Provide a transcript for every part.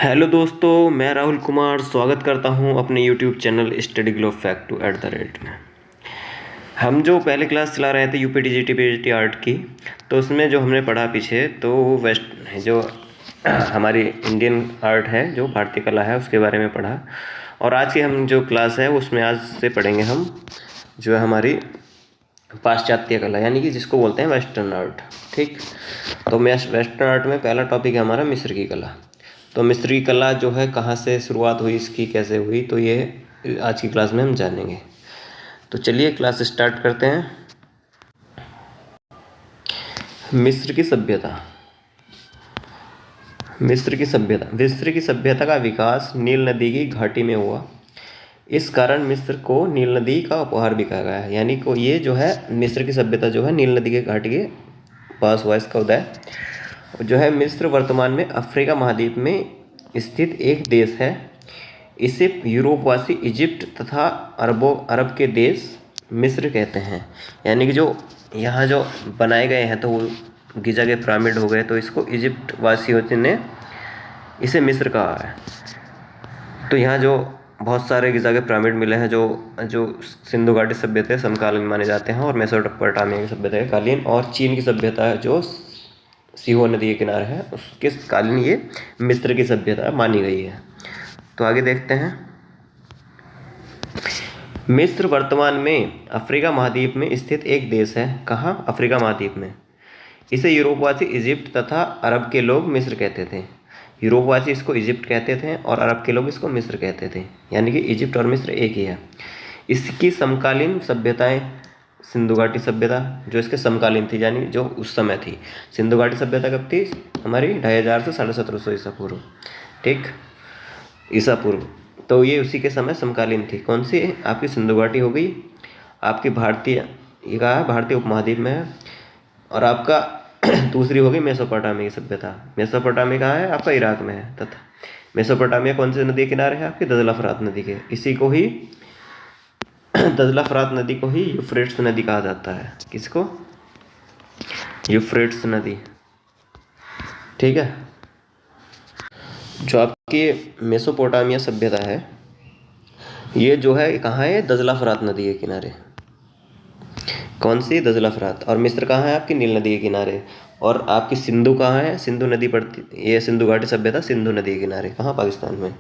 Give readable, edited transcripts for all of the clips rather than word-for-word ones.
Hello दोस्तों, मैं राहुल कुमार स्वागत करता हूं अपने YouTube channel study glow fact में। हम जो पहले क्लास चला रहे थे यूपीटी जीटी पीजीटी आर्ट की, तो उसमें जो हमने पढ़ा पीछे तो वो वेस्ट जो हमारी इंडियन आर्ट है, जो भारतीय कला है, उसके बारे में पढ़ा। और आज की हम जो क्लास है उसमें आज से पढ़ेंगे हम जो है हमारी पाश्चात्य कला, यानी कि जिसको बोलते हैं वेस्टर्न आर्ट। ठीक, तो वेस्टर्न आर्ट में पहला टॉपिक है हमारा मिस्र की कला। तो मिस्र की कला जो है कहाँ से शुरुआत हुई, इसकी कैसे हुई, तो ये आज की क्लास में हम जानेंगे। तो चलिए क्लास स्टार्ट करते हैं। मिस्र की सभ्यता। मिस्र की सभ्यता का विकास नील नदी की घाटी में हुआ। इस कारण मिस्र को नील नदी का उपहार भी कहा गया है, यानी को ये जो है मिस्र की सभ्यता जो है नील नदी के घाटी के पास हुआ इसका उदय। जो है मिस्र वर्तमान में अफ्रीका महाद्वीप में स्थित एक देश है। इसे यूरोपवासी इजिप्ट तथा अरब के देश मिस्र कहते हैं। यानी कि जो यहाँ जो बनाए गए हैं तो वो गिजा के पिरामिड हो गए, तो इसको इजिप्ट वासियों ने इसे मिस्र कहा है। तो यहाँ जो बहुत सारे गिजा के पिरामिड मिले हैं जो जो सिंधु घाटी सभ्यता समकालीन माने जाते हैं, और मेसोपोटामिया की सभ्यता के कालीन, और चीन की सभ्यता जो सीहो नदी के किनारे है उसके कालीन ये मिस्र की सभ्यता मानी गई है। तो आगे देखते हैं। मिस्र वर्तमान में अफ्रीका महाद्वीप में स्थित एक देश है। कहाँ? अफ्रीका महाद्वीप में। इसे यूरोपवासी इजिप्ट तथा अरब के लोग मिस्र कहते थे। यूरोपवासी इसको इजिप्ट कहते थे और अरब के लोग इसको मिस्र कहते थे, यानी कि इजिप्ट और मिस्र एक ही है। इसकी समकालीन सभ्यताएं सिंधु घाटी सभ्यता जो इसके समकालीन थी, यानी जो उस समय थी। सिंधु घाटी सभ्यता कब थी? हमारी 2500 से 1750 ईसा पूर्व। ठीक, ईसा पूर्व। तो ये उसी के समय समकालीन थी। कौन सी? आपकी सिंधु घाटी हो गई, आपकी भारतीय, ये कहा है भारतीय उपमहाद्वीप में है, और आपका दूसरी हो गई मेसोपोटामिया की सभ्यता। मेसोपोटामिया कहाँ है? आपका इराक में है। तथा मेसोपोटामिया कौन से नदी के किनारे है? आपकी दजला फरात नदी के। इसी को ही दजला फरात नदी को ही यूफ्रेट्स नदी कहा जाता है। किसको? यूफ्रेट्स नदी। ठीक है। जो आपकी मेसोपोटामिया सभ्यता है ये जो है कहाँ है? दजला फरात नदी के किनारे। कौन सी? दजला फरात। और मिस्र कहाँ है? आपकी नील नदी के किनारे। और आपकी सिंधु कहाँ है? सिंधु नदी पड़ती, ये सिंधु घाटी सभ्यता सिंधु नदी के किनारे। कहाँ? पाकिस्तान में।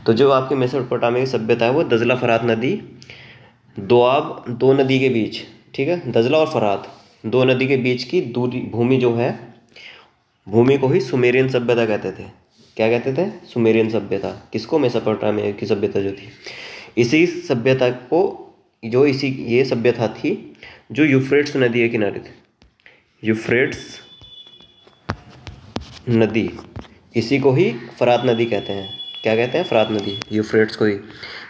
तो जो आपकी मेसोपोटामिया की सभ्यता है वो दजला फरात नदी, दो नदी के बीच, ठीक है, दजला और फरात दो नदी के बीच की दूरी भूमि जो है, भूमि को ही सुमेरियन सभ्यता कहते थे। क्या कहते थे? सुमेरियन सभ्यता। किसको? मेसोपोटामिया की सभ्यता जो थी। इसी सभ्यता को जो इसी ये सभ्यता थी जो यूफ्रेट्स नदी के किनारे थे। यूफ्रेट्स नदी, इसी को ही फरात नदी कहते हैं। क्या कहते हैं? फरात नदी, यूफ्रेट्स को ही।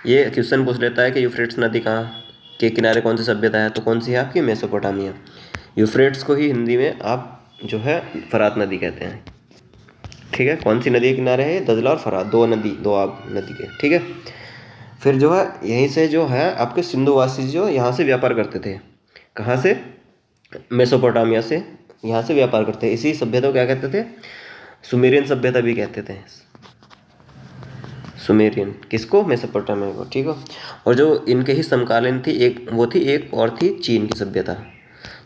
ये क्वेश्चन पूछ लेता है कि यूफ्रेट्स नदी कहाँ के किनारे कौन सी सभ्यता है, तो कौन सी है? आपकी मेसोपोटामिया। यूफ्रेट्स को ही हिंदी में आप जो है फरात नदी कहते हैं। ठीक है। कौन सी नदी के किनारे है? दजला और फरात, दो आब नदी के। ठीक है। फिर जो है यहीं से जो है आपके सिंधुवासी जो यहाँ से व्यापार करते थे। कहाँ से? मेसोपोटामिया से यहाँ से व्यापार करते हैं। इसी सभ्यता को क्या कहते थे? सुमेरियन सभ्यता भी कहते थे। सुमेरियन किसको? मेसोपोटामिया को। ठीक है। और जो इनके ही समकालीन थी एक वो थी, एक और थी चीन की सभ्यता।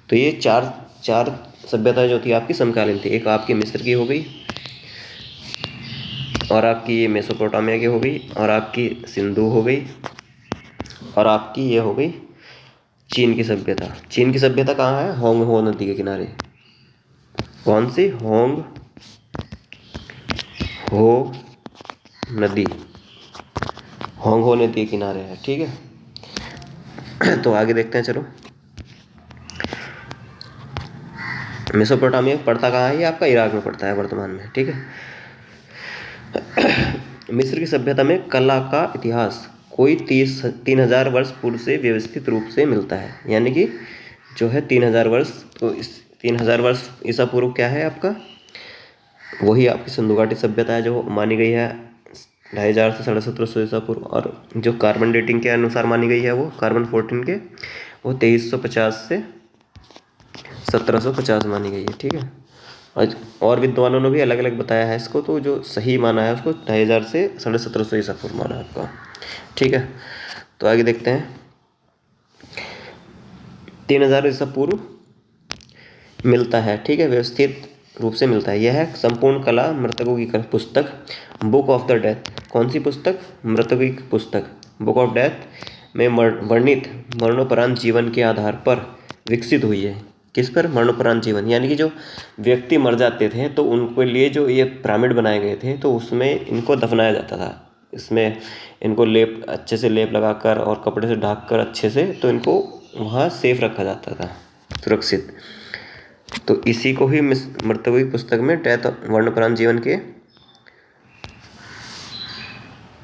तो ये चार सभ्यता जो थी आपकी समकालीन थी। एक आपकी मिस्र की हो गई, और आपकी ये मेसोपोटामिया की हो गई, और आपकी सिंधु हो गई, और आपकी ये हो गई चीन की सभ्यता। चीन की सभ्यता कहाँ है? होंग हो नदी के किनारे। कौन सी? होंग हो नदी, होंग हो नदी के किनारे है। ठीक है। तो आगे देखते हैं, चलो। मेसोपोटामिया पड़ता कहाँ है? ये आपका इराक में पड़ता है वर्तमान में। ठीक है। मिस्र की सभ्यता में कला का इतिहास कोई 3000 वर्ष पूर्व से व्यवस्थित रूप से मिलता है। यानी कि जो है 3000 वर्ष, तो इस 3000 वर्ष ईसा पूर्व क्या है आपका? वही आपकी सिंधु घाटी सभ्यता है जो मानी गई है 2500 से 1750 ईसा पूर्व। और जो कार्बन डेटिंग के अनुसार मानी गई है वो कार्बन 14 के, वो 2350 से 1750 मानी गई है। ठीक है। और विद्वानों ने भी अलग अलग बताया है इसको, तो जो सही माना है उसको 2500 से 1750 ईसा पूर्व माना है आपका। ठीक है, तो आगे देखते हैं। 3000 ईसा पूर्व मिलता है, ठीक है, व्यवस्थित रूप से मिलता है। यह संपूर्ण कला मृतकों की पुस्तक बुक ऑफ द डेथ। कौन सी पुस्तक? मृतकों की पुस्तक बुक ऑफ डेथ में वर्णित मरणोपरांत जीवन के आधार पर विकसित हुई है। किस पर? मरणोपरांत जीवन, यानी कि जो व्यक्ति मर जाते थे तो उनके लिए जो ये पिरामिड बनाए गए थे तो उसमें इनको दफनाया जाता था। इसमें इनको लेप, अच्छे से लेप लगाकर और कपड़े से ढक कर अच्छे से, तो इनको वहाँ सेफ रखा जाता था, सुरक्षित। तो इसी को ही मृतकों की पुस्तक में डेथ मरणोपरांत जीवन के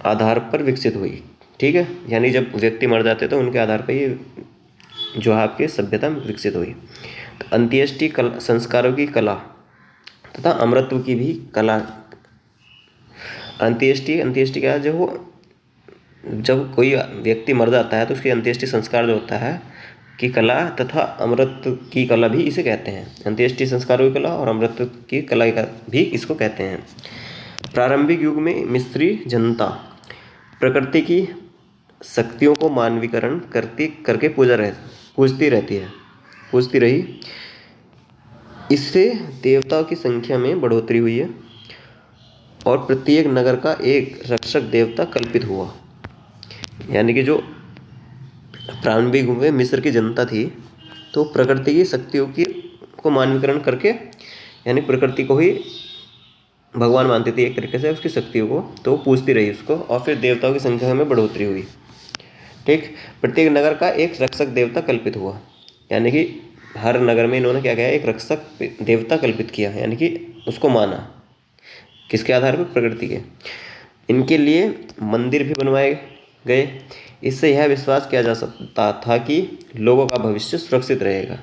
आधार पर विकसित हुई। ठीक है, यानी जब व्यक्ति मर जाते तो उनके आधार पर ये जो है आपकी सभ्यता विकसित हुई। तो अंत्येष्टि संस्कारों की कला तथा अमरत्व की भी कला। अंत्येष्टि क्या है? जब कोई व्यक्ति मर जाता है तो उसकी अंत्येष्टि संस्कार जो होता है की कला तथा अमृत की कला भी इसे कहते हैं। अंत्येष्टि संस्कारों की कला और अमृत की कला भी इसको कहते हैं। प्रारंभिक युग में मिस्री जनता प्रकृति की शक्तियों को मानवीकरण करके पूजती रही। इससे देवताओं की संख्या में बढ़ोतरी हुई है और प्रत्येक नगर का एक रक्षक देवता कल्पित हुआ। यानी कि जो प्रारंभिक युग में मिस्र की जनता थी तो प्रकृति की शक्तियों को मानवीकरण करके, यानी प्रकृति को ही भगवान मानती थी एक तरीके से, उसकी शक्तियों को, तो पूजती रही उसको, और फिर देवताओं की संख्या में बढ़ोतरी हुई। ठीक, प्रत्येक नगर का एक रक्षक देवता कल्पित हुआ, यानी कि हर नगर में इन्होंने क्या किया? एक रक्षक देवता कल्पित किया, यानी कि उसको माना। किसके आधार पर? प्रकृति के। इनके लिए मंदिर भी बनवाए गए। इससे यह विश्वास किया जा सकता था कि लोगों का भविष्य सुरक्षित रहेगा।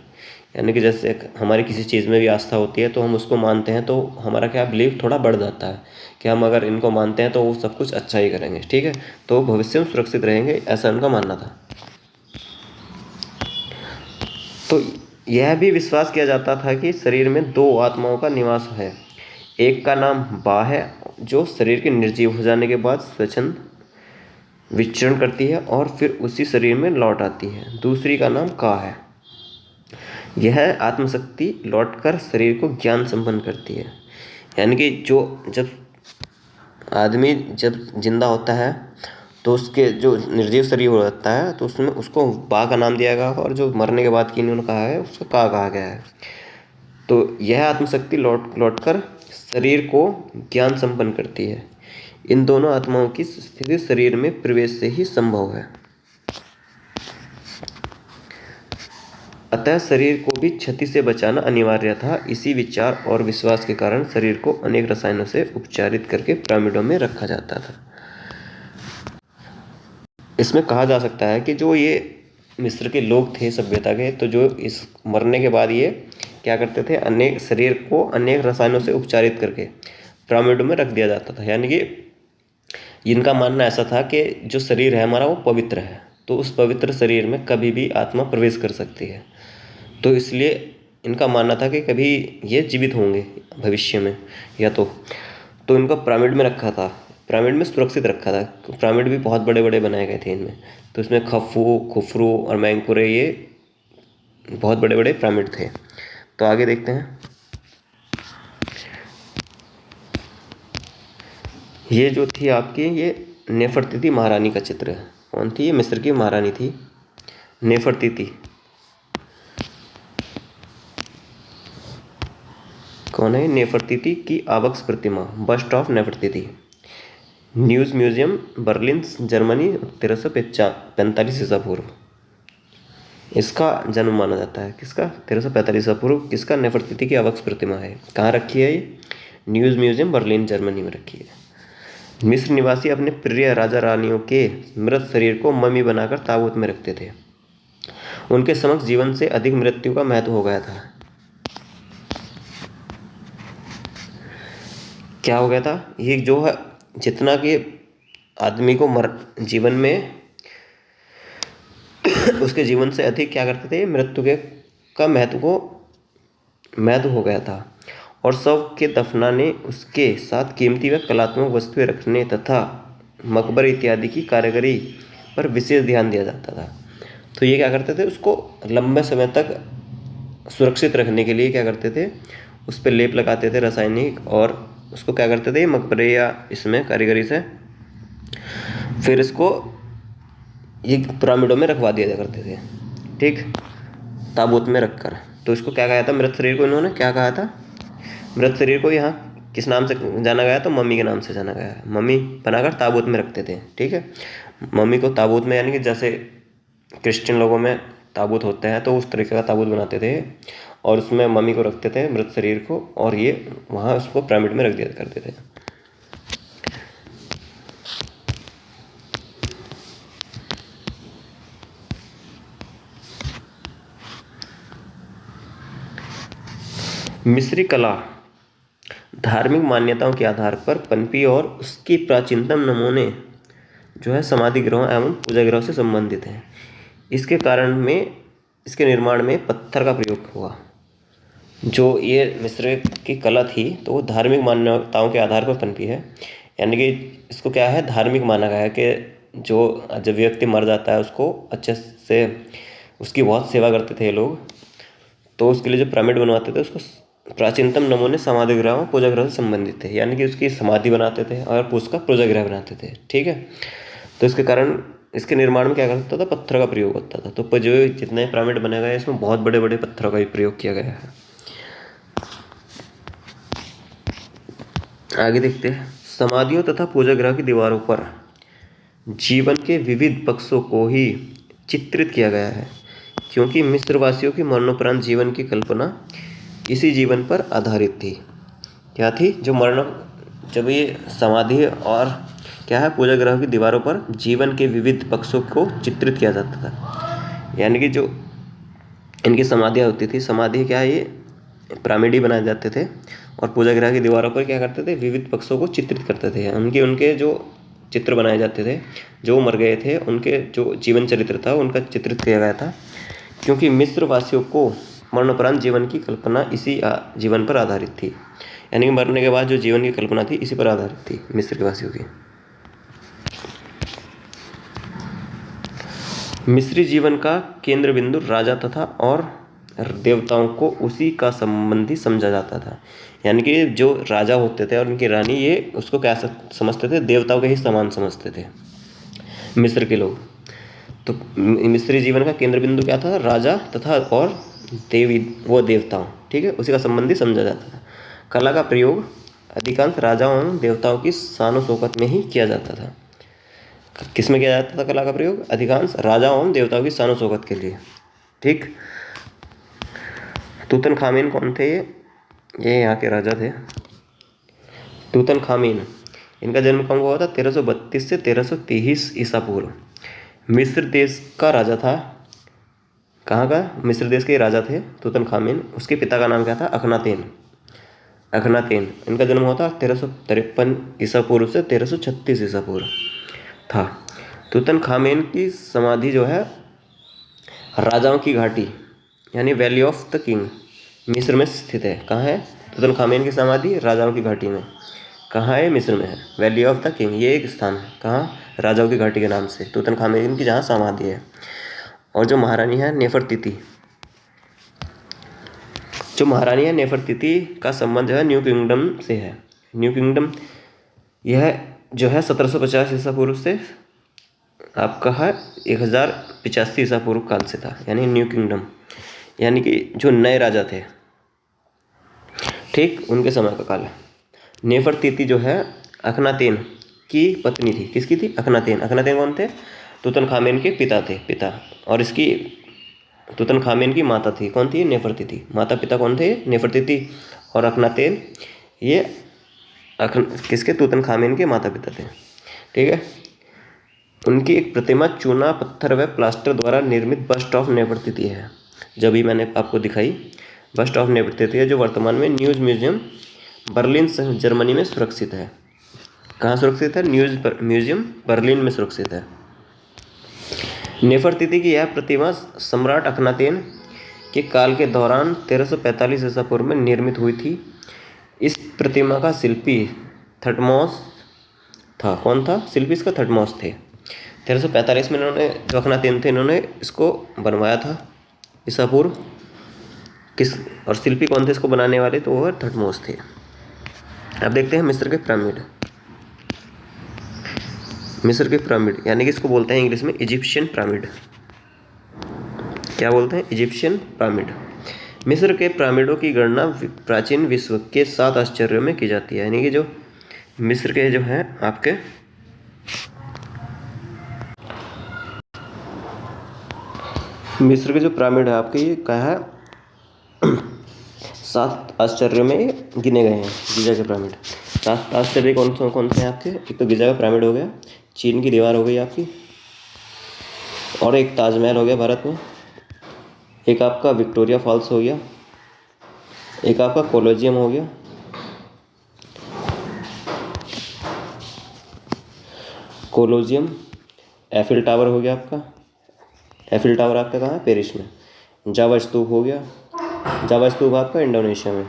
यानी कि जैसे हमारी किसी चीज़ में भी आस्था होती है तो हम उसको मानते हैं, तो हमारा क्या बिलीव थोड़ा बढ़ जाता है कि हम अगर इनको मानते हैं तो वो सब कुछ अच्छा ही करेंगे। ठीक है, तो भविष्य में सुरक्षित रहेंगे, ऐसा उनका मानना था। तो यह भी विश्वास किया जाता था कि शरीर में 2 आत्माओं का निवास है। एक का नाम बा है, जो शरीर के निर्जीव हो जाने के बाद स्वच्छंद विचरण करती है और फिर उसी शरीर में लौट आती है। दूसरी का नाम का है। यह आत्मशक्ति लौटकर शरीर को ज्ञान संपन्न करती है। यानी कि जब आदमी जब जिंदा होता है तो उसके जो निर्जीव शरीर हो जाता है तो उसमें उसको बा का नाम दिया गया, और जो मरने के बाद की इन्होंने कहा है उसको का कहा गया है। तो यह आत्मशक्ति लौटकर शरीर को ज्ञान संपन्न करती है। इन दोनों आत्माओं की स्थिति शरीर में प्रवेश से ही संभव है। अतः शरीर को भी क्षति से बचाना अनिवार्य था। इसी विचार और विश्वास के कारण शरीर को अनेक रसायनों से उपचारित करके पिरामिडों में रखा जाता था। इसमें कहा जा सकता है कि जो ये मिस्र के लोग थे सभ्यता के, तो जो इस मरने के बाद ये क्या करते थे? अनेक शरीर को अनेक रसायनों से उपचारित करके पिरामिडों में रख दिया जाता था। यानी कि इनका मानना ऐसा था कि जो शरीर है हमारा वो पवित्र है, तो उस पवित्र शरीर में कभी भी आत्मा प्रवेश कर सकती है। तो इसलिए इनका मानना था कि कभी ये जीवित होंगे भविष्य में, या तो इनको पिरामिड में रखा था, पिरामिड में सुरक्षित रखा था। पिरामिड भी बहुत बड़े बड़े बनाए गए थे इनमें, तो इसमें खफू, खुफरू और मैंकुरे, ये बहुत बड़े बड़े पिरामिड थे। तो आगे देखते हैं। ये जो थी आपकी, ये नेफरतीति महारानी का चित्र है। कौन थी? ये मिस्र की महारानी थी, नेफरतीति। कौन है? नेफरतीति की आबक्स प्रतिमा, bust of Nefertiti, Neues museum, Berlin, Germany, 1345 ईसा पूर्व इसका जन्म माना जाता है। किसका? 1345 ईसा पूर्व किसका? नेफरतीति की आबक्स प्रतिमा है। कहाँ रखी है ये? न्यूज़ म्यूजियम, बर्लिन, जर्मनी में रखी है। मिस्र निवासी अपने प्रिय राजा रानियों के मृत शरीर को मम्मी बनाकर ताबूत में रखते थे। उनके समक्ष जीवन से अधिक मृत्यु का महत्व हो गया था। क्या हो गया था? ये जो है जितना कि आदमी को जीवन में उसके जीवन से अधिक क्या करते थे? मृत्यु का महत्व हो गया था। और शव के दफनाने, उसके साथ कीमती व कलात्मक वस्तुएं रखने तथा मकबरे इत्यादि की कारीगरी पर विशेष ध्यान दिया जाता था। तो ये क्या करते थे, उसको लंबे समय तक सुरक्षित रखने के लिए क्या करते थे, उस पर लेप लगाते थे रासायनिक, और उसको क्या करते थे मकबरे या इसमें कारीगरी से फिर इसको ये पिरामिडों में रखवा दिया करते थे, ठीक, ताबूत में रखकर। तो इसको क्या कहा था, मृत शरीर को इन्होंने क्या कहा था, मृत शरीर को यहाँ किस नाम से जाना गया, तो मम्मी के नाम से जाना गया। मम्मी बनाकर ताबूत में रखते थे, ठीक है। मम्मी को ताबूत में, यानी कि जैसे क्रिश्चियन लोगों में ताबूत होते हैं तो उस तरीके का ताबूत बनाते थे और उसमें मम्मी को रखते थे, मृत शरीर को, और ये वहाँ उसको पिरामिड में रख दिया करते थे। मिस्री कला धार्मिक मान्यताओं के आधार पर पनपी और उसकी प्राचीनतम नमूने जो है समाधि गृहों एवं पूजा गृहों से संबंधित हैं। इसके कारण में इसके निर्माण में पत्थर का प्रयोग हुआ। जो ये मिस्र की कला थी तो वो धार्मिक मान्यताओं के आधार पर पनपी है, यानी कि इसको क्या है, धार्मिक माना गया है कि जो जब व्यक्ति मर जाता है उसको अच्छे से उसकी बहुत सेवा करते थे ये लोग, तो उसके लिए जो पिरामिड बनवाते थे उसको प्राचीनतम नमूने समाधि गृह और पूजा गृह से संबंधित थे, यानी कि उसकी समाधि बनाते थे और उसका पूजा गृह बनाते थे, ठीक है। तो इसके कारण इसके निर्माण में क्या करता था, पत्थर का प्रयोग होता था। तो जो जितने पिरामिड बने गए इसमें बहुत बड़े बड़े पत्थरों का ही प्रयोग किया गया है। आगे देखते हैं, समाधियों तथा पूजा गृह की दीवारों पर जीवन के विविध पक्षों को ही चित्रित किया गया है, क्योंकि मिस्रवासियों की मरणोपरांत जीवन की कल्पना इसी जीवन पर आधारित थी। क्या थी, जो मरण, जब ये समाधि और क्या है पूजा गृह की दीवारों पर जीवन के विविध पक्षों को चित्रित किया जाता था, यानी कि जो इनकी समाधियाँ होती थी, समाधि क्या है, ये पिरामिड ही बनाए जाते थे और पूजा गृह की दीवारों पर क्या करते थे, विविध पक्षों को चित्रित करते थे। उनके जो चित्र बनाए जाते थे, जो मर गए थे उनके जो जीवन चरित्र था उनका चित्रित किया गया था, क्योंकि मिस्रवासियों को मरणोपरांत जीवन की कल्पना इसी जीवन पर आधारित थी, यानी कि मरने के बाद जो जीवन की कल्पना थी इसी पर आधारित थी मिस्र के वासियों की। मिस्री जीवन का केंद्र बिंदु राजा तथा और देवताओं को उसी का संबंधी समझा जाता था, यानी कि जो राजा होते थे और उनकी रानी, ये उसको क्या समझते थे, देवताओं के ही समान समझते थे मिस्र के लोग। तो मिस्री जीवन का केंद्र बिंदु क्या था, राजा तथा और देवी वो देवताओं, ठीक है, उसी का संबंधी समझा जाता था। कला का प्रयोग अधिकांश राजाओं एवं देवताओं की शान शौकत में ही किया जाता था। किस में किया जाता था कला का प्रयोग, अधिकांश राजाओं एवं देवताओं की शान शौकत के लिए, ठीक। तूतनखामेन कौन थे, ये यहाँ के राजा थे तूतनखामेन। इनका जन्म कब हुआ था, 1332 से 1330 ईसा पूर्व। मिस्र देश का राजा था, कहाँ का, मिस्र देश के राजा थे तूतनखामेन। उसके पिता का नाम क्या था, अखनातेन। इनका जन्म हुआ था 1353 ईसा पूर्व से 1336 ईसा पूर्व था। तूतनखामेन की समाधि जो है राजाओं की घाटी यानी वैली ऑफ द किंग मिस्र में स्थित है। कहाँ है तूतनखामेन की समाधि, राजाओं की घाटी में। कहाँ है, मिस्र में है, वैली ऑफ द किंग, ये एक स्थान है, कहाँ, राजाओं की घाटी के नाम से तूतनखामेन की जहाँ समाधि है। और जो महारानी है नेफरतिति, का संबंध जो है न्यू किंगडम से है। न्यू किंगडम यह जो है 1750 ईसा पूर्व से आपका है 1085 ईसा पूर्व काल से था, यानी न्यू किंगडम, यानी कि जो नए राजा थे, ठीक, उनके समय का काल है। नेफरतिति जो है अखनातेन की पत्नी थी। किसकी थी, अखनातेन। अखनातेन कौन थे, तूतनखामेन के पिता। और इसकी तूतनखामेन की माता थी, कौन थी, नेफरतिति। माता पिता कौन थे, नेफरतिति और अखनातेन, ये किसके, तूतनखामेन के माता पिता थे, ठीक है। उनकी एक प्रतिमा चूना पत्थर व प्लास्टर द्वारा निर्मित बस्ट ऑफ नेफरतिति है, जो भी मैंने आपको दिखाई, बस्ट ऑफ नेफरतिति है, जो वर्तमान में न्यूज म्यूजियम बर्लिन जर्मनी में सुरक्षित है। कहाँ सुरक्षित है, न्यूज म्यूजियम बर्लिन में सुरक्षित है। नेफरतिति की यह प्रतिमा सम्राट अखनातेन के काल के दौरान 1345 ईसा पूर्व में निर्मित हुई थी। इस प्रतिमा का शिल्पी थटमोस था। कौन था शिल्पी इसका? थटमोस थे। 1345 में इन्होंने, जो अखनातेन थे, इन्होंने इसको बनवाया था ईसा पूर्व। किस, और शिल्पी कौन थे इसको बनाने वाले? तो वो थटमोस थे। अब देखते हैं मिस्र के पिरामिड। मिस्र के पिरामिड यानी कि इसको बोलते हैं इंग्लिश में इजिप्शियन पिरामिड। क्या बोलते हैं? Egyptian pyramid. मिस्र के पिरामिडों की गणना प्राचीन विश्व के 7 आश्चर्यों में की जाती है। यानी कि जो मिस्र के जो हैं आपके मिस्र के जो पिरामिड है आपके, ये क्या है? 7 आश्चर्यों में गिने गए हैं गीजा के पिरामिड। 7 आश्चर्य कौन से हैं आपके? एक तो गीजा का पिरामिड हो गया, चीन की दीवार हो गई आपकी, और एक ताजमहल हो गया भारत में, एक आपका विक्टोरिया फॉल्स हो गया, एक आपका कोलोजियम हो गया, कोलोजियम, एफिल टावर हो गया आपका। एफिल टावर आपका कहाँ है? पेरिस में। जावा स्तूप हो गया। जावा स्तूप आपका इंडोनेशिया में।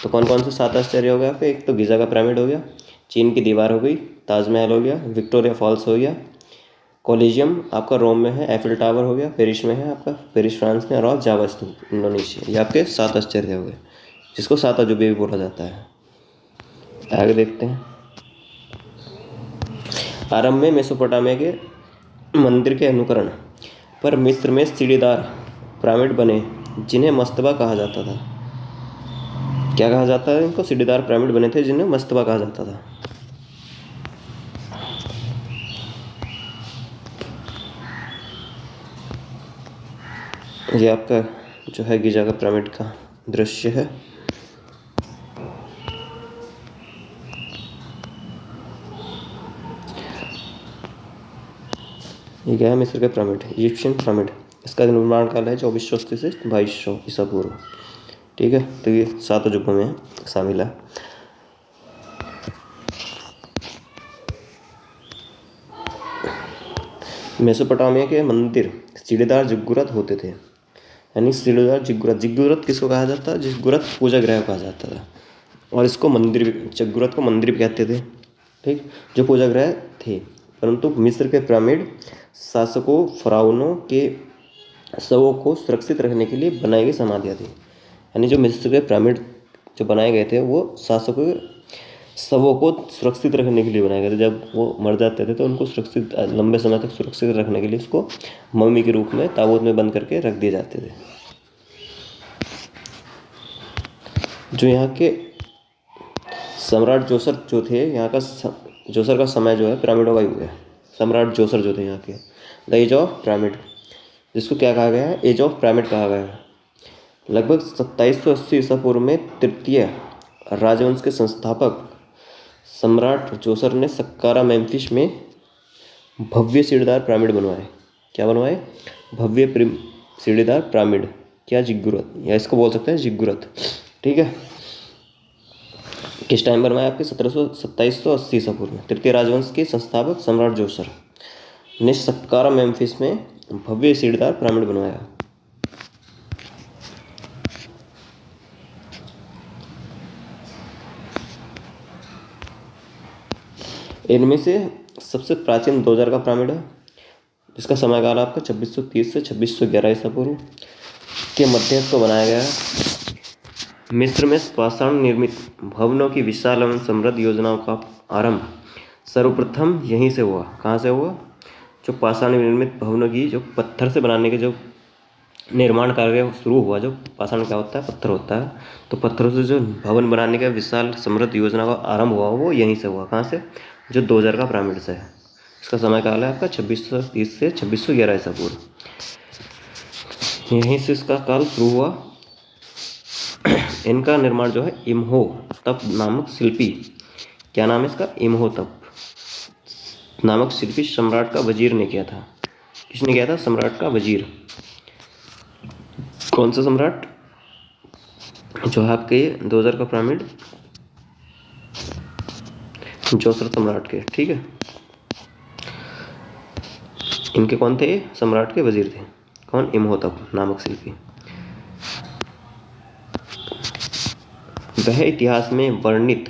तो कौन कौन से 7 आश्चर्य हो गए आपके? एक तो गीजा का पिरामिड हो गया, चीन की दीवार हो गई, ताजमहल हो गया, विक्टोरिया फॉल्स हो गया, कोलिजियम आपका रोम में है, एफिल टावर हो गया, पेरिस में है आपका, पेरिस फ्रांस में, और जावा स्तूप इंडोनेशिया। ये आपके 7 आश्चर्य हो गए, जिसको 7 अजूबे भी बोला जाता है। आगे देखते हैं। आरंभ में मेसोपोटामिया के मंदिर के अनुकरण पर मिस्र में सीढ़ीदार पिरामिड बने, जिन्हें मस्तबा कहा जाता था। क्या कहा जाता है इनको? सीढ़ीदार पिरामिड बने थे, जिन्हें मस्तबा कहा जाता था। ये आपका जो है गीजा का पिरामिड का दृश्य है। ये क्या है? मिस्र का पिरामिड, इजिप्शियन पिरामिड। इसका निर्माण काल है 2480 से 2200 ईसा पूर्व। ठीक है, तो ये 7 अजूबों में शामिल है। मेसोपोटामिया के मंदिर सीढ़ीदार जिगुरत होते थे। यानी सीढ़ीदार जिगुरत, जिगुरत किसको कहा जाता है? जिगुरत पूजा गृह कहा जाता था, और इसको मंदिर भी, जिगुरत को मंदिर भी कहते थे। ठीक, जो पूजा गृह थे। परंतु मिस्र के पिरामिड शासकों फराउनों के शवों को सुरक्षित रखने के लिए बनाई गई समाधियाँ थी। यानी जो मिस्र के पिरामिड जो बनाए गए थे, वो शासकों के शवों को सुरक्षित रखने के लिए बनाए गए थे। जब वो मर जाते थे तो उनको सुरक्षित, लंबे समय तक सुरक्षित रखने के लिए उसको मम्मी के रूप में ताबूत में बंद करके रख दिए जाते थे। जो यहाँ के सम्राट जोसर जो थे, यहाँ का जोसर का समय जो है पिरामिडों का युग है। सम्राट जोसर जो थे यहाँ के, द एज ऑफ पिरामिड, जिसको क्या कहा गया है? एज ऑफ पिरामिड कहा गया है। लगभग 2780 ईसा पूर्व में तृतीय राजवंश के संस्थापक सम्राट जोसर ने सक्कारा मेम्फिस में भव्य सीढ़ीदार पिरामिड बनवाए। क्या बनवाए? भव्य सीढ़ीदार पिरामिड। क्या? जिगुरत, या इसको बोल सकते हैं जिगुरत। ठीक है, किस टाइम बनवाया? आपके 2780 ईसा पूर्व में तृतीय राजवंश के संस्थापक सम्राट जोसर ने सक्कारा मेम्फिस में भव्य सीढ़ीदार पिरामिड बनवाया। इनमें से सबसे प्राचीन 2000 का पिरामिड है, जिसका समयकाल आपका 2630 से 2611 ईसा पूर्व के मध्य इसको बनाया गया है। मिस्र में पाषाण निर्मित भवनों की विशाल एवं समृद्ध योजनाओं का आरंभ सर्वप्रथम यहीं से हुआ। कहाँ से हुआ? जो पाषाण निर्मित भवनों की, जो पत्थर से बनाने के जो निर्माण कार्य शुरू हुआ, जो पाषाण क्या होता है? पत्थर होता है। तो पत्थरों से जो भवन बनाने का विशाल समृद्ध योजना का आरंभ हुआ, वो यहीं से हुआ। कहाँ से? जो 2000 का पिरामिड से है। इसका समय काल है आपका 2630 से 2611 ईसा पूर्व। यहीं से इसका काल शुरू हुआ। इनका निर्माण जो है इम्होतप नामक शिल्पी, क्या नाम है इसका? इम्होतप नामक शिल्पी सम्राट का वजीर ने किया था। किसने किया था? सम्राट का वजीर। कौन सा सम्राट? जो है आपके 2000 का पिरामिड जोसर सम्राट के। ठीक है, इनके कौन थे? सम्राट के वजीर थे। कौन? इम्होतप नामक शिल्पी। द वह इतिहास में वर्णित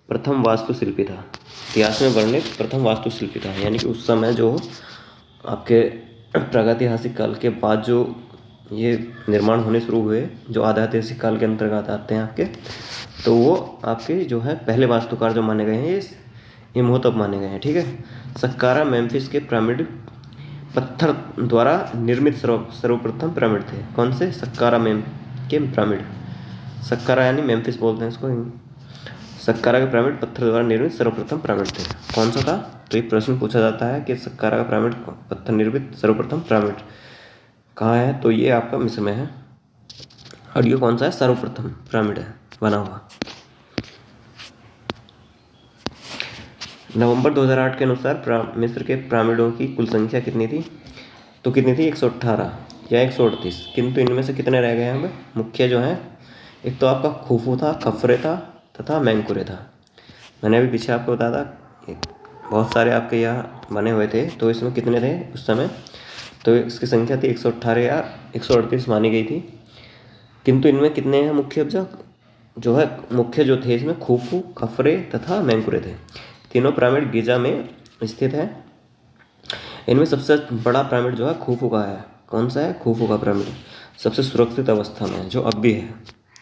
प्रथम वास्तुशिल्पी था। इतिहास में वर्णित प्रथम वास्तुशिल्पी था, यानी कि उस समय जो आपके प्रागैतिहासिक काल के बाद जो ये निर्माण होने शुरू हुए, जो आधाऐतिहासिक काल के अंतर्गत आते हैं आपके, तो वो आपके जो है पहले वास्तुकार जो माने गए हैं ये इमहोतप माने गए हैं। ठीक है। सक्कारा मेम्फिस के पिरामिड पत्थर द्वारा निर्मित सर्वप्रथम पिरामिड थे। कौन से? सक्कारा के पिरामिड। सक्कारा यानी मेम्फिस बोलते हैं इसको। सक्कारा के पिरामिड पत्थर द्वारा निर्मित सर्वप्रथम पिरामिड थे। कौन सा था? तो एक प्रश्न पूछा जाता है कि सक्कारा का पिरामिड पत्थर निर्मित सर्वप्रथम पिरामिड कहाँ है, तो ये आपका मिस्र में है। और ये कौन सा है? सर्वप्रथम पिरामिड है बना हुआ। नवंबर 2008 के अनुसार मिस्र के पिरामिडों की कुल संख्या कितनी थी? तो कितनी थी? 118 या 138। किंतु इनमें से कितने रह गए हैं हमें? मुख्य जो है, एक तो आपका खुफू था, खफरे था तथा मेंकुरे था। मैंने अभी पीछे आपको बताया था बहुत सारे आपके यहाँ बने हुए थे, तो इसमें कितने थे उस समय? तो इसकी संख्या थी 118 या 138 मानी गई थी। किंतु इनमें कितने हैं मुख्य जो है मुख्य जो थे इसमें खुफू, खफरे तथा मेंकुरे थे। तीनों पिरामिड गिजा में स्थित है। इनमें सबसे बड़ा पिरामिड जो है खुफू का है। कौन सा है? खुफू का पिरामिड सबसे सुरक्षित अवस्था में है, जो अब भी है।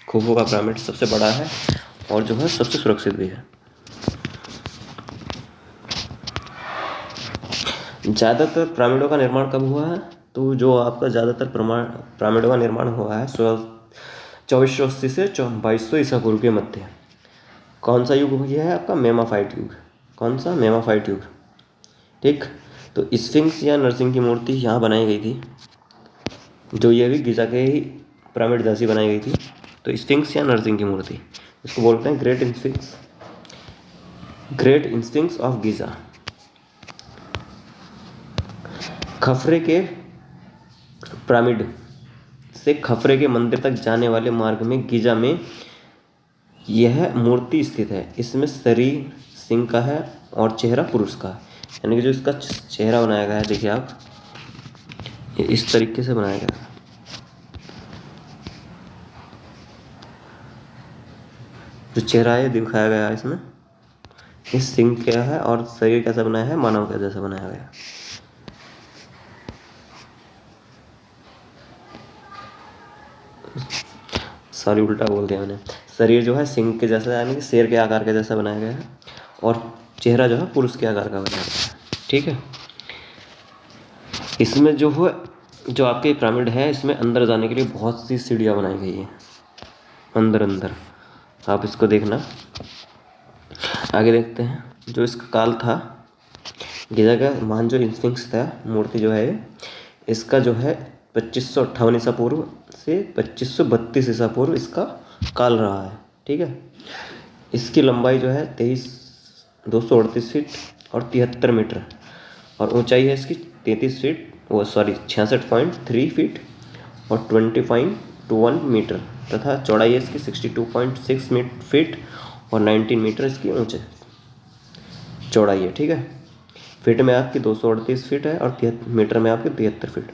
खुफू का पिरामिड सबसे बड़ा है और जो है सबसे सुरक्षित भी है। ज़्यादातर पिरामिडों का निर्माण कब हुआ है? तो जो आपका ज़्यादातर पिरामिडों का निर्माण हुआ है 2480 से 2200 ईसा पूर्व के मध्य। कौन सा युग ये है आपका? मेमाफाइट युग। कौन सा? मेमाफाइट युग। ठीक। तो स्फिंक्स या नरसिंह की मूर्ति यहाँ बनाई गई थी, जो ये भी गिजा के ही पिरामिड जैसी बनाई गई थी। तो स्फिंक्स या नरसिंह की मूर्ति, इसको बोलते हैं ग्रेट स्फिंक्स ऑफ गिजा। खफरे के पिरामिड से खफरे के मंदिर तक जाने वाले मार्ग में गिजा में यह मूर्ति स्थित है। इसमें शरीर सिंह का है और चेहरा पुरुष का है, यानी कि जो इसका चेहरा बनाया गया है, देखिए आप, ये इस तरीके से बनाया गया है। जो चेहरा है दिखाया गया है इसमें, इस सिंह क्या है और शरीर कैसा बनाया है? मानव का जैसा बनाया गया है। सॉरी, उल्टा बोल दिया मैंने। शरीर जो है सिंह के जैसा, यानी कि शेर के आकार के जैसा बनाया गया है, और चेहरा जो है पुरुष के आकार का बनाया गया है। ठीक है। इसमें जो है जो आपके पिरामिड है, इसमें अंदर जाने के लिए बहुत सी सीढ़ियाँ बनाई गई है अंदर। आप इसको देखना। आगे देखते हैं। जो इसका काल था, गिजा का महान जो स्फिंक्स था मूर्ति जो है, इसका जो है 2558 ईसा पूर्व से 2532 ईसा पूर्व इसका काल रहा है। ठीक है। इसकी लंबाई जो है 238 फीट और 73 मीटर, और ऊंचाई है इसकी 66.3 फीट और 20.21 मीटर, तथा चौड़ाई है इसकी 62.6 फीट और 19 मीटर इसकी ऊंचाई चौड़ाई है। ठीक है। फीट में आपकी 238 फीट है और मीटर में आपकी 73 फीट,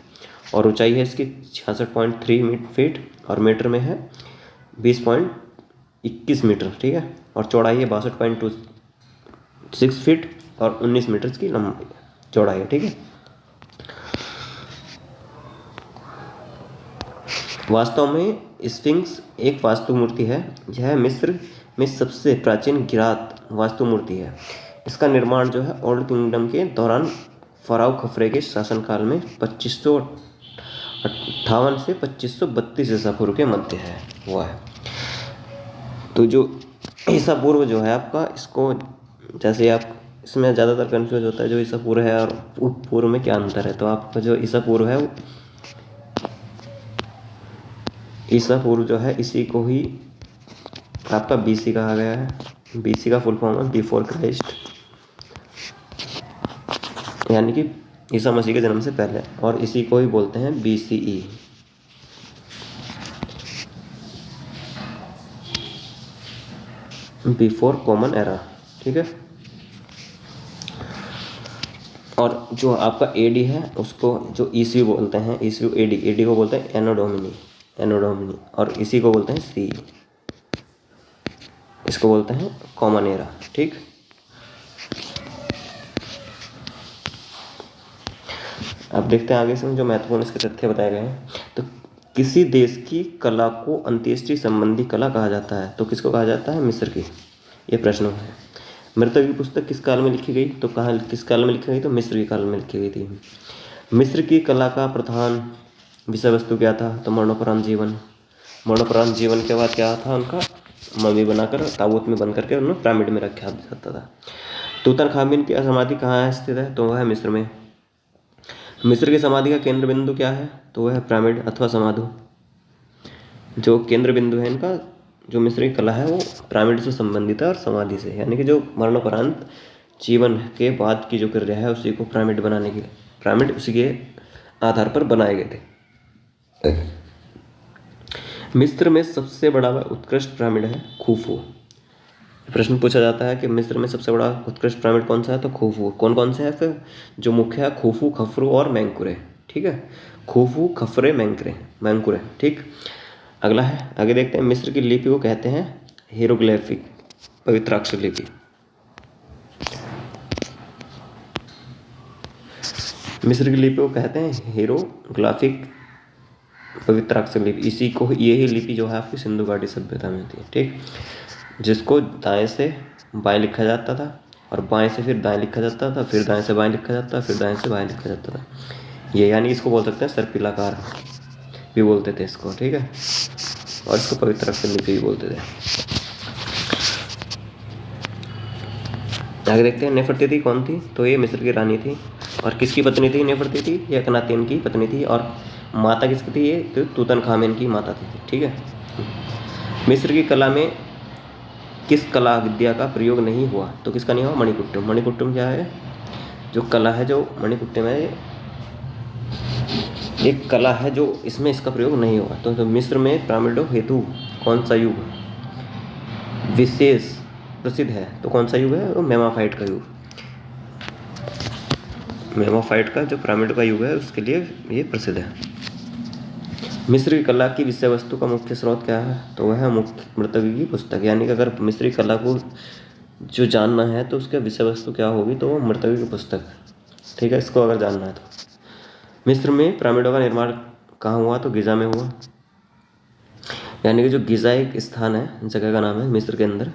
और ऊंचाई है इसकी 66.3 फीट और मीटर में है 20.21 मीटर। ठीक है। और चौड़ाई है 62.26 फीट और 19 मीटर की लंबाई चौड़ाई है। ठीक है। वास्तव में स्फिंक्स एक वास्तु मूर्ति है। यह मिस्र में सबसे प्राचीन गिरात वास्तु मूर्ति है। इसका निर्माण जो है ओल्ड किंगडम के दौरान फराव खफरे के शासनकाल में 2558 से 2532 ईसा पूर्व के मध्य है हुआ है। तो जो ईसा पूर्व जो है आपका, इसको जैसे आप इसमें ज़्यादातर कन्फ्यूज होता है जो ईसा पूर्व है और पूर्व में क्या अंतर है। तो आपका जो ईसा पूर्व है, ईसा पूर्व जो है इसी को ही आपका BC कहा गया है। BC का फुल फॉर्म है बिफोर क्राइस्ट, यानी कि ईसा मसीह के जन्म से पहले, और इसी को ही बोलते हैं BCE। Before common era. ठीक है। और जो आपका AD है उसको जो ECU बोलते हैं, ECU AD को बोलते हैं एनो डोमिनी, और इसी को बोलते हैं CE। इसको बोलते हैं कॉमन एरा। ठीक, अब देखते हैं आगे से जो महत्वपूर्ण इसके तथ्य बताए गए हैं। तो किसी देश की कला को अंत्येष्टि संबंधी कला कहा जाता है, तो किसको कहा जाता है? मिस्र की। ये प्रश्न है। मृतक की पुस्तक किस काल में लिखी गई? तो कहाँ किस काल में लिखी गई? तो मिस्र के काल में लिखी गई थी। मिस्र की कला का प्रधान विषय वस्तु क्या था? तो मरणोपरांत जीवन। मरणोपरांत जीवन के बाद क्या था उनका? मम्मी बनाकर ताबूत में बंद करके उन्हें पिरामिड में रखा जाता था। तूतनखामुन की समाधि कहाँ स्थित है? तो वह है मिस्र में। मिस्र की समाधि का केंद्र बिंदु क्या है? तो वह है पिरामिड अथवा समाधि। जो केंद्र बिंदु है इनका, जो मिस्र की कला है वो पिरामिड से संबंधित है और समाधि से, यानी कि जो मरणोपरांत जीवन के बाद की जो क्रिया है उसी को पिरामिड बनाने की, पिरामिड उसी के आधार पर बनाए गए थे। मिस्र में सबसे बड़ा व उत्कृष्ट पिरामिड है खुफू। प्रश्न पूछा जाता है कि मिस्र में सबसे बड़ा उत्कृष्ट पिरामिड कौन सा है? तो खुफू। कौन कौन से है फिर? जो मुख्य है खुफू, खफरू और मेंकुरे। ठीक है, खुफू, खफरे, मेंकुरे। ठीक, अगला है, आगे देखते हैं। मिस्र की लिपि को कहते हैं हीरोग्लिफिक, पवित्राक्षर लिपि। मिस्र की लिपि को कहते हैं हीरोग्लिफिक, पवित्राक्षर लिपि। इसी को, यही लिपि जो है आपकी सिंधु घाटी सभ्यता में थी। ठीक, जिसको दाएं से बाएं लिखा जाता था और बाएं से फिर दाएं लिखा जाता था, फिर दाएं से बाएं लिखा जाता था, फिर दाएं से बाएं लिखा जाता था। ये यानी इसको बोल सकते हैं सर्पिलाकार भी बोलते थे इसको। ठीक है, और इसको पवित्र अक्षर लिपि भी बोलते थे। आगे देखते हैं नेफरतीति कौन थी? तो ये मिस्र की रानी थी। और किसकी पत्नी थी नेफरतीति? ये अखनातेन की पत्नी थी। और माता किसकी थी? ये तो तूतनखामुन की माता थी। ठीक है, मिस्र की कला में किस कला विद्या का प्रयोग नहीं हुआ? तो किसका नहीं हुआ? मणिकुट्टम। मणिकुट्टम क्या है? जो कला है, जो मणिकुट्टम है, एक कला है जो इसमें इसका प्रयोग नहीं हुआ। तो मिस्र में पिरामिडों हेतु कौन सा युग विशेष प्रसिद्ध है? तो कौन सा युग है? वो मेमाफाइट का युग। मेमाफाइट का जो पिरामिड का युग है उसके लिए ये प्रसिद्ध है। मिस्र की कला की विषय वस्तु का मुख्य स्रोत क्या है? तो वह है मृतकी की पुस्तक। यानी कि अगर मिस्री कला को जो जानना है तो उसका विषय वस्तु क्या होगी? तो वो मृतकी की पुस्तक। ठीक है, इसको अगर जानना है तो। मिस्र में पिरामिडों का निर्माण कहाँ हुआ? तो गिजा में हुआ। यानी कि जो गिजा एक स्थान है, जगह का नाम है मिस्र के अंदर,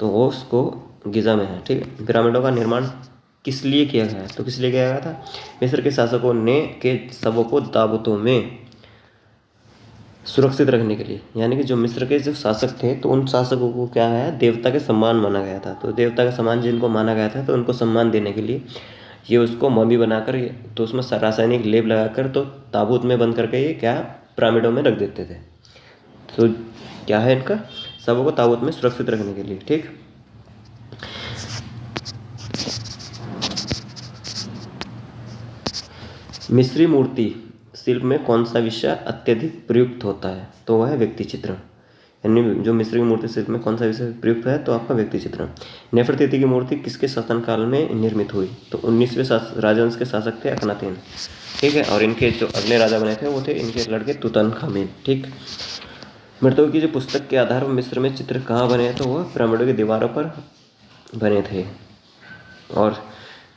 तो वो उसको गिजा में है। ठीक है, पिरामिडों का निर्माण किस लिए किया गया है? तो किस लिए किया गया था? मिस्र के शासकों ने के शवों को ताबूतों में सुरक्षित रखने के लिए। यानी कि जो मिस्र के जो शासक थे तो उन शासकों को क्या है? देवता के सम्मान माना गया था। तो देवता का सम्मान जिनको माना गया था तो उनको सम्मान देने के लिए ये उसको मम्मी बनाकर, तो उसमें रासायनिक लेप लगाकर तो ताबूत में बंद करके ये क्या पिरामिडों में रख देते थे। तो क्या है इनका? शवों को ताबूत में सुरक्षित रखने के लिए। ठीक, मिस्री मूर्ति शिल्प में कौन सा विषय अत्यधिक प्रयुक्त होता है? तो वह है व्यक्ति चित्रण। यानी जो मिस्री की मूर्ति शिल्प में कौन सा विषय प्रयुक्त है? तो आपका व्यक्ति चित्रण। नेफरतीति की मूर्ति किसके शासनकाल में निर्मित हुई? तो 19वें राजवंश के शासक थे अखनातेन। ठीक है, और इनके जो अगले राजा बने थे वो थे इनके लड़के तूतनखामुन। ठीक, मृतकों की जो पुस्तक के आधार पर मिस्र में चित्र कहाँ बने? तो वह पिरामिडों की दीवारों पर बने थे। और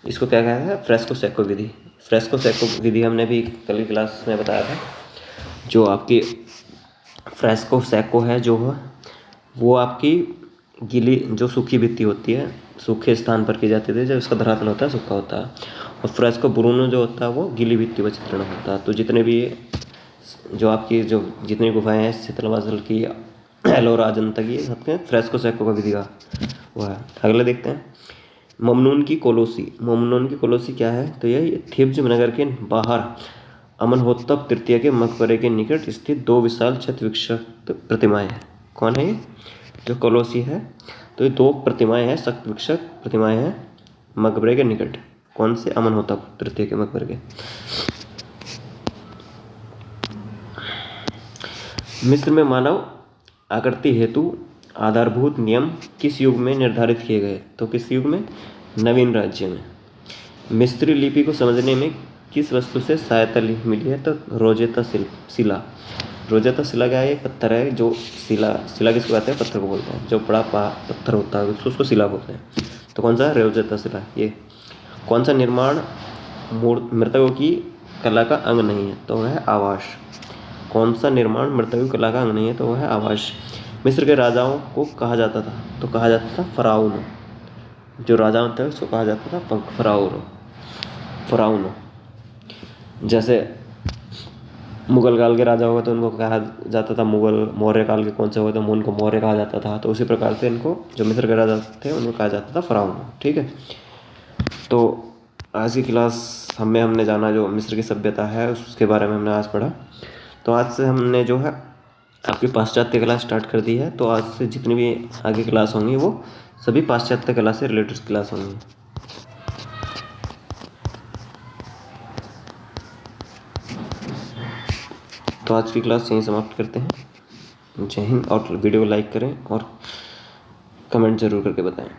इसको क्या कहता है? फ्रेस्को सेको विधि। फ्रेस्को सेको विधि हमने भी कल की क्लास में बताया था। जो आपकी फ्रेस्को सेको है जो है वो आपकी गीली जो सूखी भित्ति होती है, सूखे स्थान पर की जाती थी जब इसका धरातल होता है सूखा होता है। और फ्रेस्को ब्रूनो जो होता है वो गीली भित्ति पर चित्रण होता है। तो जितने भी जो आपकी जो जितनी गुफाएँ हैं शीतलवासल की, एलोरा, अजंता की, सबके फ्रेस्को सेको का विधि का वो है। अगला देखते हैं ममनून की कोलोसी। ममनून की कोलोसी क्या है? तो यह थिब्ज नगर के बाहर अमनहोतप तृतीय के मकबरे के निकट स्थित 2 विशाल छत विक्षिप्त प्रतिमाएं हैं। कौन है ये जो कोलोसी है? तो ये 2 प्रतिमाएं हैं, शक्त विक्षिप्त प्रतिमाएं हैं मकबरे के निकट। कौन से? अमनहोतप तृतीय के मकबरे के। मिस्र में मानव आकृति हेतु आधारभूत नियम किस युग में निर्धारित किए गए? तो किस युग में? नवीन राज्य में। मिस्री लिपि को समझने में किस वस्तु से सहायता मिली है? तो रोजेता शिला। रोजेता शिला क्या है? एक पत्थर है जो शिला शिला किसको कहते हैं? पत्थर को बोलते हैं। जो बड़ा पत्थर होता है उसको शिला बोलते हैं। तो कौन सा है? रोजेता शिला। ये कौन सा निर्माण मृतकों की कला का अंग नहीं है? तो वह है आवास। कौन सा निर्माण मृतकों की कला का अंग नहीं है? तो वह है आवास। मिस्र के राजाओं को कहा जाता था, तो कहा जाता था फराउन। जो राजा थे उसको कहा जाता था फराउन। फराउन। जैसे मुगल काल के राजा हुए तो उनको कहा जाता था मुगल। मौर्य काल के कौन से हुए तो उनको मौर्य कहा जाता था। तो उसी प्रकार से इनको जो मिस्र के राजा थे उनको कहा जाता था फराउन। ठीक है। तो आज की क्लास हमने जाना जो मिस्र की सभ्यता है उसके बारे में हमने आज पढ़ा। तो आज से हमने जो है आपकी पाश्चात्य कला स्टार्ट कर दी है। तो आज से जितनी भी आगे क्लास होंगी वो सभी पाश्चात्य कला से रिलेटेड क्लास होंगी। तो आज की क्लास यहीं समाप्त करते हैं। जय हिंद। और वीडियो को लाइक करें और कमेंट जरूर करके बताएं।